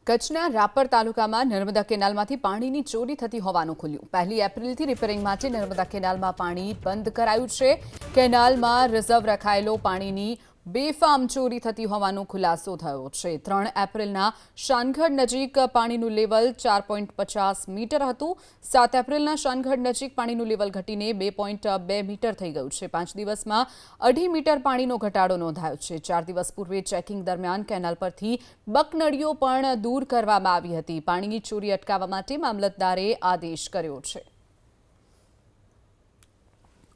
કચ્છના રાપર તાલુકામાં નર્મદા કેનાલમાંથી પાણીની ચોરી થતી હોવાનું ખુલ્યું। 1 એપ્રિલથી રિપેરિંગ માટે નર્મદા કેનાલમાં પાણી બંધ કરાયું છે। કેનાલમાં રિઝર્વ રખાયેલો પાણીની બેફામ ચોરી થતી હોવાનો ખુલાસો થયો છે। 3 એપ્રિલના શાનગઢ નજીક પાણીનું લેવલ 4.50 મીટર હતું। 7 એપ્રિલના શાનગઢ નજીક પાણીનું લેવલ ઘટીને 2.2 મીટર થઈ ગયું છે। 5 દિવસમાં 2.5 મીટર પાણીનો ઘટાડો નોંધાયો છે। 4 દિવસ પૂર્વે ચેકિંગ દરમિયાન કેનાલ પરથી બકનળીઓ પણ દૂર કરવામાં આવી હતી। પાણીની ચોરી અટકાવવા માટે મામલતદારે આદેશ કર્યો છે।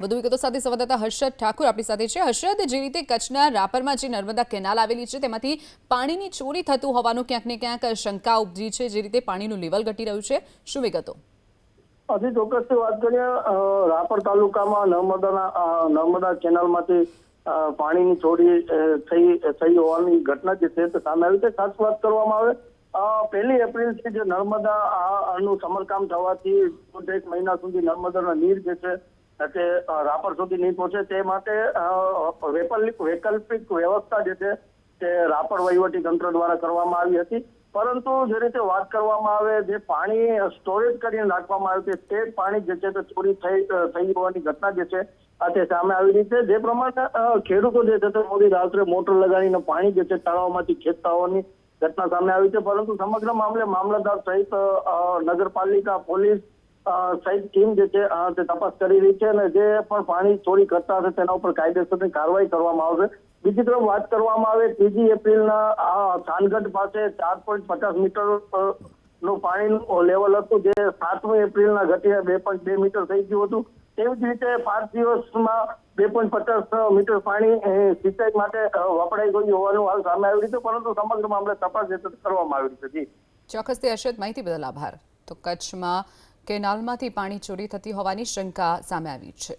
વધુ વિગતો સાથે સંવાદદાતા હર્ષદ ઠાકુર આપણી સાથે છે। હર્ષદ, જે રીતે કચ્છના રાપરમાં જે નર્મદા કેનાલ આવેલી છે તેમાંથી પાણીની ચોરી થતું હોવાનું ક્યાંક ને ક્યાંક શંકા ઉપજી છે। જે રીતે પાણીનું લેવલ ઘટી રહ્યું છે, શું વિગતો? હજી ચોક્કસથી વાત કરીએ, રાપર તાલુકામાં નર્મદા કેનાલમાંથી પાણીની ચોરી થઈ હોવાની ઘટના જે છે તે સામે આવી છે। ખાસ વાત કરવામાં આવે 1 એપ્રિલથી જે નર્મદાનું સમારકામ થવાથી 1 મહિના સુધી નર્મદાના નીર જે છે તે રાપર સુધી નહીં પહોંચે તે માટે વૈકલ્પિક વ્યવસ્થા જે છે તે રાપર વહીવટી તંત્ર દ્વારા કરવામાં આવી હતી। પરંતુ જે રીતે વાત કરવામાં આવે, જે પાણી સ્ટોરેજ કરીને રાખવામાં આવ્યું છે તે પાણી જે છે તે ચોરી થઈ હોવાની ઘટના જે છે તે સામે આવી રહી છે। જે પ્રમાણે ખેડૂતો જે છે તે મોડી રાત્રે મોટર લગાડીને પાણી જે છે તળાવમાંથી ખેંચતા હોવાની ઘટના સામે આવી છે। પરંતુ સમગ્ર મામલે મામલતદાર સહિત નગરપાલિકા, પોલીસ સહિત ટીમ જે છે તે તપાસ કરી રહી છે અને જે પણ પાણી ચોરી કરતા હશે તેના ઉપર કાયદેસરની કાર્યવાહી કરવામાં આવશે। બીજી તરફ વાત કરવામાં આવે, 3 એપ્રિલના શાનગઢ પાસે 4.50 મીટર નું પાણીનું લેવલ હતું, જે 7 એપ્રિલના ઘટીને 2.2 મીટર થઈ ગયું હતું। તેવી જ રીતે 5 દિવસમાં 2.50 મીટર પાણી સિંચાઈ માટે વપરાઈ ગયું હોવાનું હાલ સામે આવી રહ્યું છે। પરંતુ સમગ્ર મામલે તપાસ જે કરવામાં આવી રહી છે। ચોક્કસથી હર્ષદ, માહિતી બદલ આભાર। તો કચ્છમાં કેનાલમાંથી પાણી ચોરી થતી હોવાની શંકા સામે આવી છે।